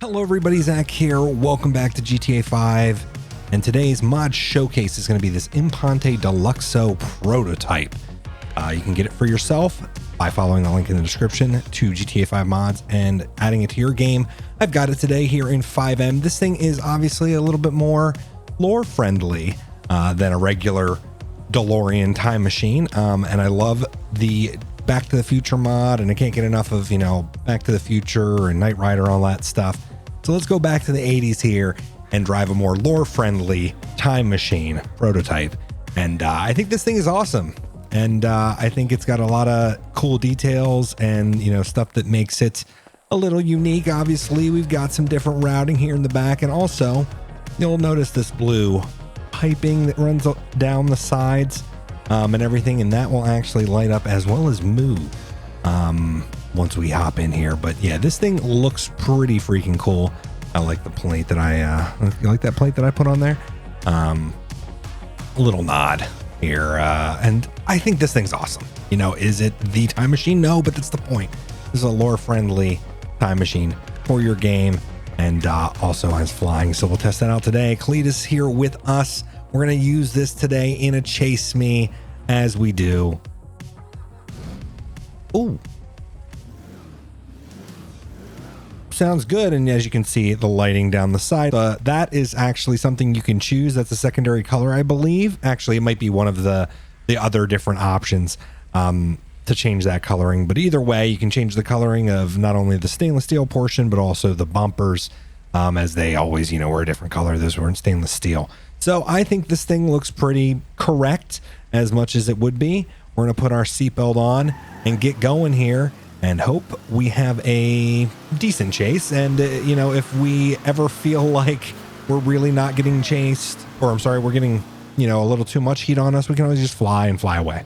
Hello everybody, Zach here. Welcome back to GTA 5. And today's mod showcase is going to be this Imponte Deluxo Prototype. You can get it for yourself by following the link in the description to GTA 5 mods and adding it to your game. I've got it today here in 5M. This thing is obviously a little bit more lore friendly than a regular Delorean Time Machine. And I love the Back to the Future mod, and I can't get enough of, Back to the Future and Knight Rider, all that stuff. So let's go back to the 80s here and drive a more lore-friendly time machine prototype. And I think this thing is awesome. And I think it's got a lot of cool details and, stuff that makes it a little unique. Obviously, we've got some different routing here in the back. And also, you'll notice this blue piping that runs down the sides and everything. And that will actually light up as well as move once we hop in here. But yeah, this thing looks pretty freaking cool. I like the plate that you like that plate that I put on there. A little nod here. And I think this thing's awesome. Is it the time machine? No, but that's the point. This is a lore friendly time machine for your game, and also has flying. So we'll test that out today. Cletus here with us. We're going to use this today in a chase me as we do. Ooh. Sounds good. And as you can see, the lighting down the side, that is actually something you can choose. That's a secondary color, I believe. Actually, it might be one of the other different options to change that coloring. But either way, you can change the coloring of not only the stainless steel portion, but also the bumpers, as they always, were a different color. Those were in stainless steel. So I think this thing looks pretty correct, as much as it would be. We're going to put our seatbelt on and get going here, and hope we have a decent chase. And, if we ever feel like we're really not getting chased, or I'm sorry, we're getting, a little too much heat on us, we can always just fly away.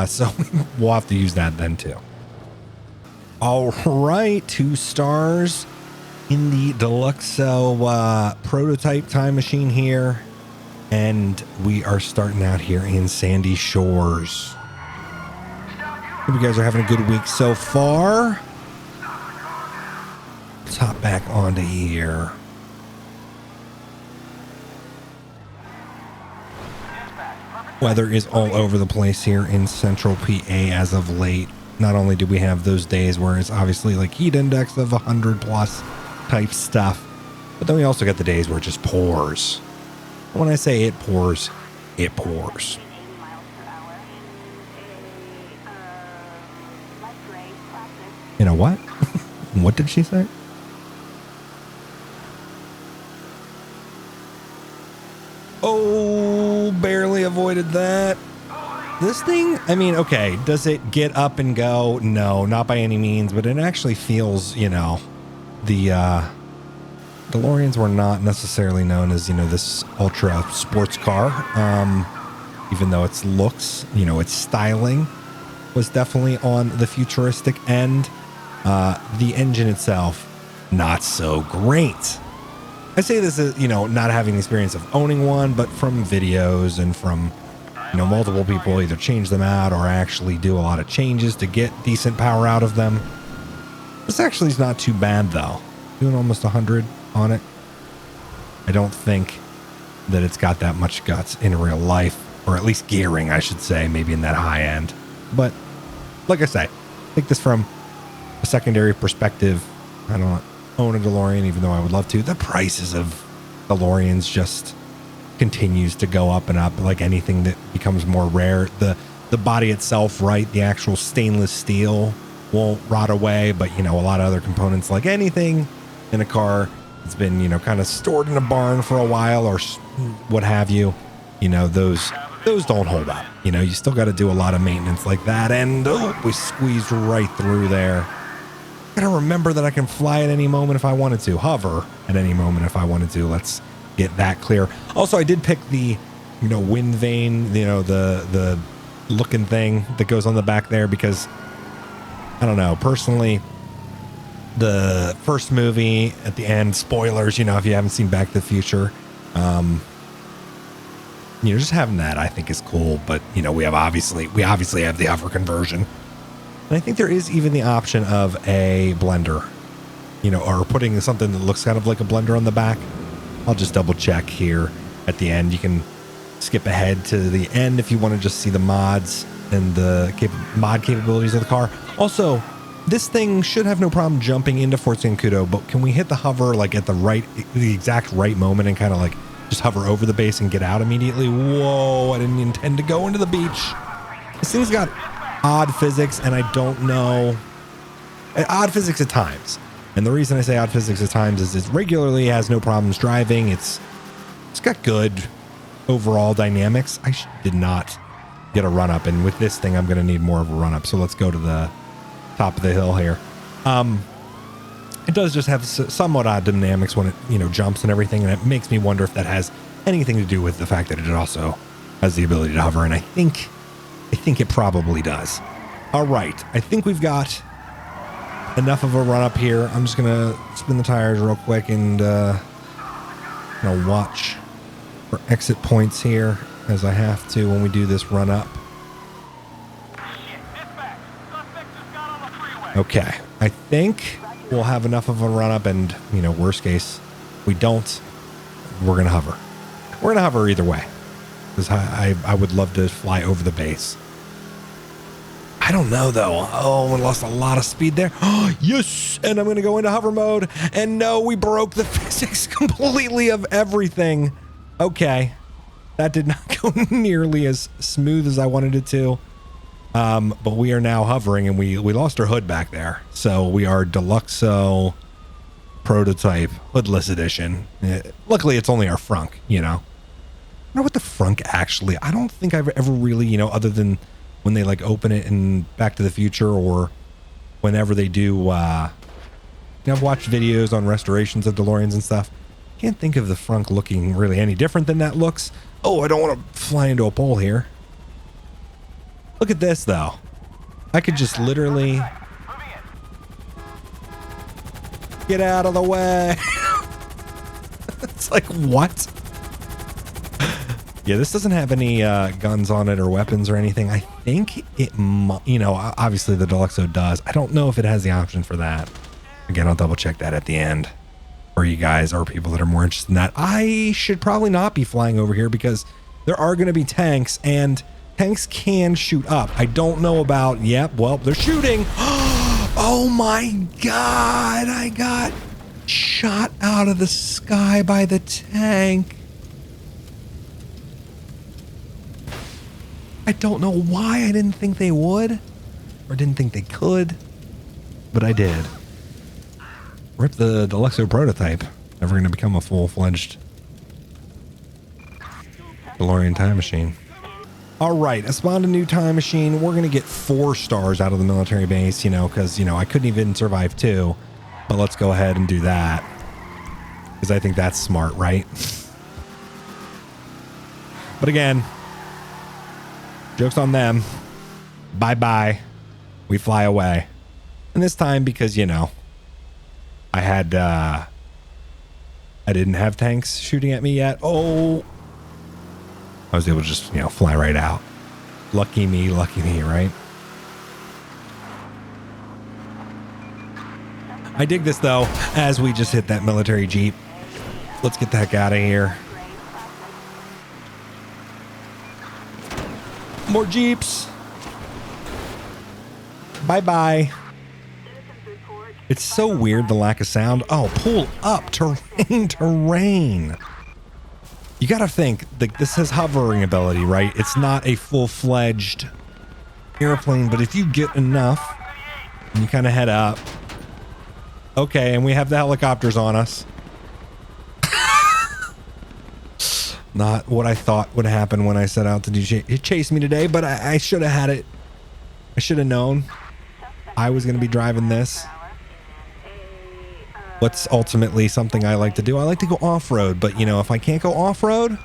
So we'll have to use that then too. All right, 2 stars in the Deluxo Prototype time machine here. And we are starting out here in Sandy Shores. Hope you guys are having a good week so far. Let's hop back onto here. Weather is all over the place here in central PA as of late. Not only do we have those days where it's obviously like heat index of 100 plus type stuff, but then we also get the days where it just pours. When I say it pours, it pours. You know what? What did she say? Oh, barely avoided that. This thing, I mean, okay, does it get up and go? No, not by any means, but it actually feels, the DeLoreans were not necessarily known as, this ultra sports car. Even though its looks, its styling was definitely on the futuristic end. The engine itself, not so great. I say this as, not having the experience of owning one, but from videos and from, multiple people either change them out or actually do a lot of changes to get decent power out of them. This actually is not too bad though. Doing almost 100 on it. I don't think that it's got that much guts in real life, or at least gearing, I should say, maybe in that high end. But like I say, take this from a secondary perspective. I don't own a DeLorean, even though I would love to. The prices of DeLoreans just continues to go up and up, like anything that becomes more rare. The body itself, right, the actual stainless steel won't rot away, but a lot of other components, like anything in a car, it's been kind of stored in a barn for a while or what have you, those don't hold up. You still got to do a lot of maintenance like that. And we squeezed right through there. Gotta remember that I can fly at any moment if I wanted to, hover at any moment if I wanted to. Let's get that clear. Also, I did pick the wind vane, the looking thing that goes on the back there, because I don't know, personally, the first movie at the end, spoilers, if you haven't seen Back to the Future, just having that I think is cool. But we obviously have the hover conversion. And I think there is even the option of a blender, you know, or putting something that looks kind of like a blender on the back. I'll just double check here at the end. You can skip ahead to the end if you want to just see the mods and the mod capabilities of the car. Also, this thing should have no problem jumping into Fort Zancudo, but can we hit the hover like at the exact right moment and kind of like just hover over the base and get out immediately? Whoa, I didn't intend to go into the beach. This thing's got odd physics, and I don't know. Odd physics at times. And the reason I say odd physics at times is it regularly has no problems driving. It's got good overall dynamics. I did not get a run up, and with this thing, I'm going to need more of a run up. So let's go to the top of the hill here. It does just have somewhat odd dynamics when it, you know, jumps and everything, and it makes me wonder if that has anything to do with the fact that it also has the ability to hover, and I think it probably does. All right, I think we've got enough of a run up here. I'm just gonna spin the tires real quick and watch for exit points here, as I have to when we do this run up. Okay, I think we'll have enough of a run up, and you know, worst case, we don't. We're gonna hover. We're gonna hover either way, because I would love to fly over the base. I don't know though. Oh, we lost a lot of speed there. Oh, yes. And I'm going to go into hover mode. And no, we broke the physics completely of everything. Okay. That did not go nearly as smooth as I wanted it to. But we are now hovering, and we lost our hood back there. So we are Deluxo Prototype Hoodless Edition. Luckily, it's only our frunk, you know. I don't know what the frunk actually, I don't think I've ever really, you know, other than when they like open it in Back to the Future, or whenever they do, you know, I've watched videos on restorations of DeLoreans and stuff. Can't think of the frunk looking really any different than that looks. Oh, I don't want to fly into a pole here. Look at this though. I could just literally get out of the way. It's like, what? Yeah, this doesn't have any guns on it or weapons or anything. I think it, you know, obviously the Deluxo does. I don't know if it has the option for that. Again, I'll double check that at the end for you guys or people that are more interested in that. I should probably not be flying over here because there are going to be tanks, and tanks can shoot up. I don't know about, yep, well, they're shooting. Oh my God, I got shot out of the sky by the tank. I don't know why I didn't think they would, or didn't think they could, but I did. Rip the Deluxo Prototype. Never going to become a full-fledged Delorean Time Machine. All right, I spawned a new time machine. We're going to get 4 stars out of the military base, you know, because, you know, I couldn't even survive 2, but let's go ahead and do that, because I think that's smart, right? But again, joke's on them. Bye-bye. We fly away. And this time, because, you know, I had, I didn't have tanks shooting at me yet. Oh, I was able to just, you know, fly right out. Lucky me, right? I dig this, though, as we just hit that military Jeep. Let's get the heck out of here. More Jeeps. Bye-bye. It's so weird, the lack of sound. Oh, pull up. Terrain. You got to think, this has hovering ability, right? It's not a full-fledged airplane, but if you get enough, and you kind of head up. Okay, and we have the helicopters on us. Not what I thought would happen when I set out to do chase me today, but I should have had it. I should have known I was going to be driving this. What's ultimately something I like to do. I like to go off-road, but, you know, if I can't go off-road,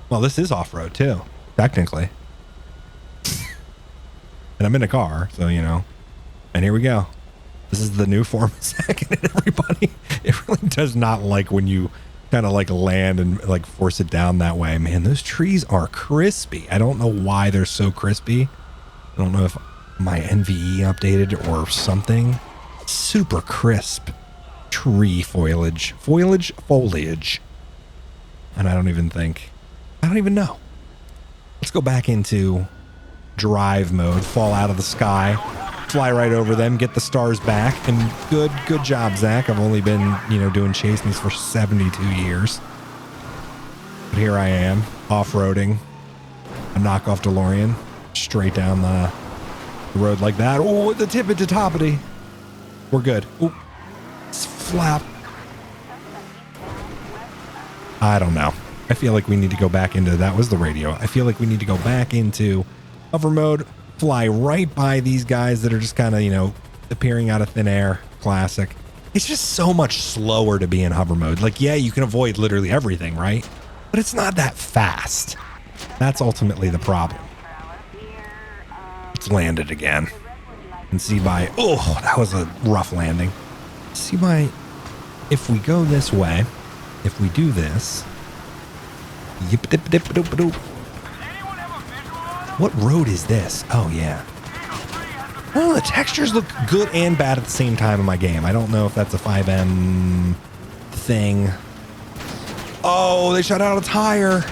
well, this is off-road too, technically. And I'm in a car, so, you know, and here we go. This is the new form second, and everybody, it really does not like when you kind of like land and like force it down that way. Man, those trees are crispy. I don't know why they're so crispy. I don't know if my NVE updated or something. super crisp tree foliage. Foliage. And I don't even know. Let's go back into drive mode, fall out of the sky, fly right over them, get the stars back, and good job, Zach. I've only been, doing chase meets for 72 years. But here I am, off-roading a knockoff DeLorean, straight down the road like that. Oh, the tippity toppity. We're good. Oh, flap. I don't know. I feel like we need to go back into, that was the radio. I feel like we need to go back into hover mode, fly right by these guys that are just kind of, appearing out of thin air. Classic. It's just so much slower to be in hover mode. Like, yeah, you can avoid literally everything, right? But it's not that fast. That's ultimately the problem. It's landed again. And see by, oh, that was a rough landing. See by, if we go this way, if we do this, yip dip dip doop doop. What road is this? Oh yeah. Oh, the textures look good and bad at the same time in my game. I don't know if that's a 5M thing. Oh, they shot out a tire.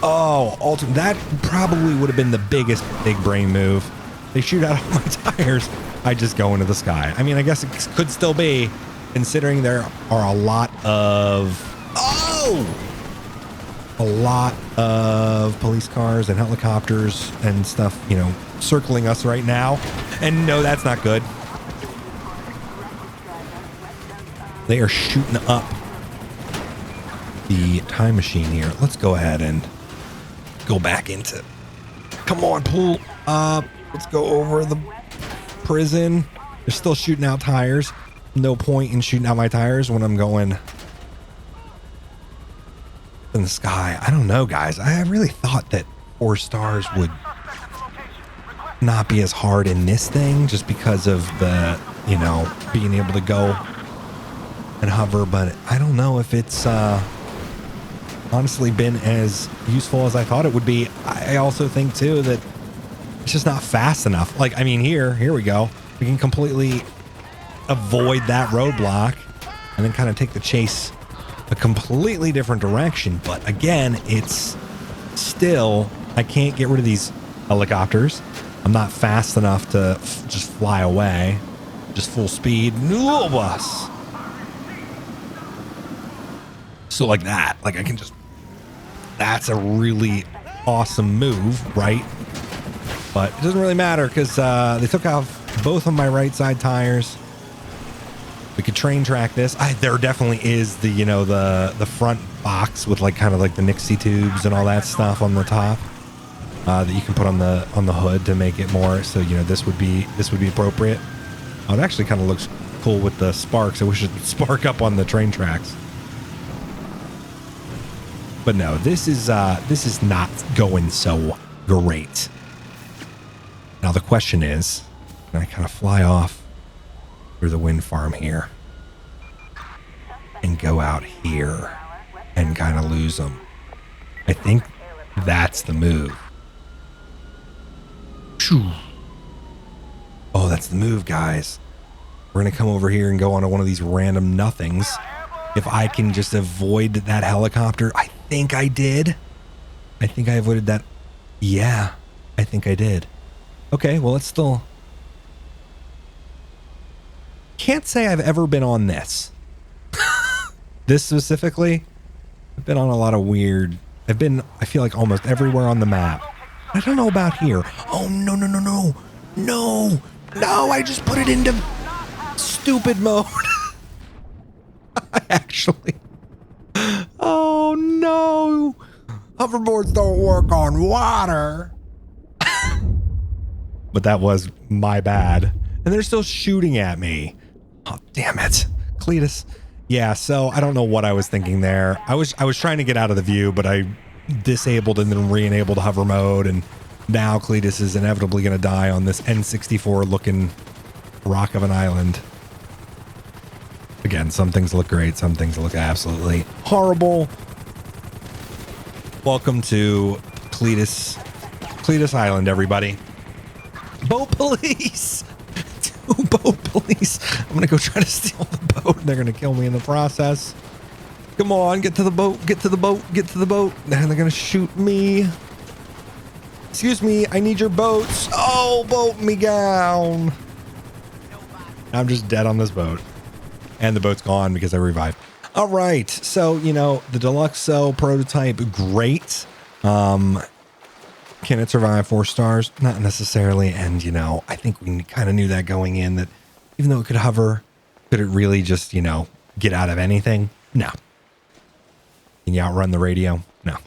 Oh, that probably would have been the biggest big brain move. They shoot out my tires. I just go into the sky. I mean, I guess it could still be, considering there are a lot of police cars and helicopters and stuff, circling us right now. And no, that's not good. They are shooting up the time machine here. Let's go ahead and go back into, come on, pull up. Let's go over the prison. They're still shooting out tires. No point in shooting out my tires when I'm going in the sky. I don't know, guys. I really thought that 4 stars would not be as hard in this thing just because of the, being able to go and hover, but I don't know if it's honestly been as useful as I thought it would be. I also think too that it's just not fast enough. Like, I mean, here we go. We can completely avoid that roadblock and then kind of take the chase a completely different direction. But again, it's still, I can't get rid of these helicopters. I'm not fast enough to just fly away. Just full speed. No bus. So like that, like I can just, that's a really awesome move, right? But it doesn't really matter because they took off both of my right side tires. We could train track this. There definitely is the, the front box with like kind of like the Nixie tubes and all that stuff on the top that you can put on the hood to make it more. So, this would be appropriate. Oh, it actually kind of looks cool with the sparks. I wish it would spark up on the train tracks. But no, this is not going so great. Now the question is, can I kind of fly off through the wind farm here and go out here and kind of lose them? I think that's the move. Oh, that's the move, guys. We're going to come over here and go onto one of these random nothings. If I can just avoid that helicopter, I think I did. I think I avoided that. Yeah, I think I did. Okay, well, it's still... Can't say I've ever been on this. This specifically, I've been on a lot of weird... I feel like almost everywhere on the map. I don't know about here. Oh, no. No, I just put it into stupid mode. I actually... Oh, no. Hoverboards don't work on water. But that was my bad. And they're still shooting at me. Oh, damn it. Cletus. Yeah, so I don't know what I was thinking there. I was trying to get out of the view, but I disabled and then re-enabled hover mode, and now Cletus is inevitably going to die on this N64 looking rock of an island. Again, some things look great, some things look absolutely horrible. Welcome to Cletus Island, everybody. Boat police! Boat police. I'm going to go try to steal the boat. They're going to kill me in the process. Come on, get to the boat, get to the boat, get to the boat. And they're going to shoot me. Excuse me, I need your boats. Oh, boat me down. I'm just dead on this boat. And the boat's gone because I revived. All right, so, you know, the Deluxo Prototype, great. Can it survive 4 stars? Not necessarily. And, you know, I think we kind of knew that going in, that even though it could hover, could it really just, you know, get out of anything? No. Can you outrun the radio? No.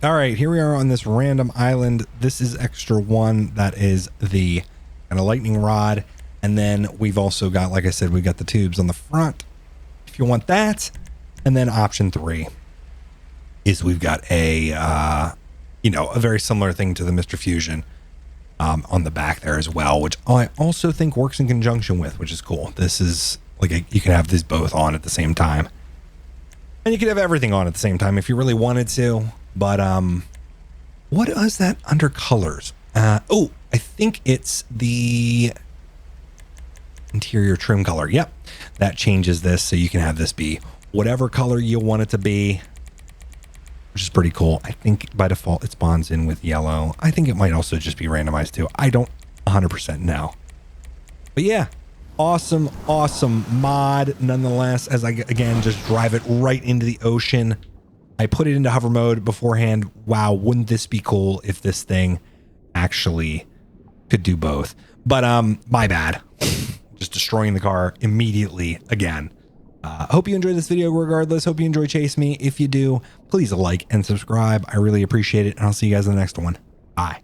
All right, here we are on this random island. This is extra 1. That is the kind of lightning rod. And then we've also got, like I said, we've got the tubes on the front if you want that. And then option 3 is we've got a, you know, a very similar thing to the Mr. Fusion on the back there as well, which I also think works in conjunction with, which is cool. This is like you can have these both on at the same time. And you could have everything on at the same time if you really wanted to. But what is that under colors? Oh, I think it's the interior trim color. Yep, that changes this, so you can have this be whatever color you want it to be, which is pretty cool. I think by default it spawns in with yellow. I think it might also just be randomized too. I don't 100% know. But yeah, awesome mod nonetheless, as I again just drive it right into the ocean. I put it into hover mode beforehand. Wow, wouldn't this be cool if this thing actually could do both? But my bad. Just destroying the car immediately again. Hope you enjoyed this video regardless. Hope you enjoy Chase Me. If you do, please like and subscribe. I really appreciate it. And I'll see you guys in the next one. Bye.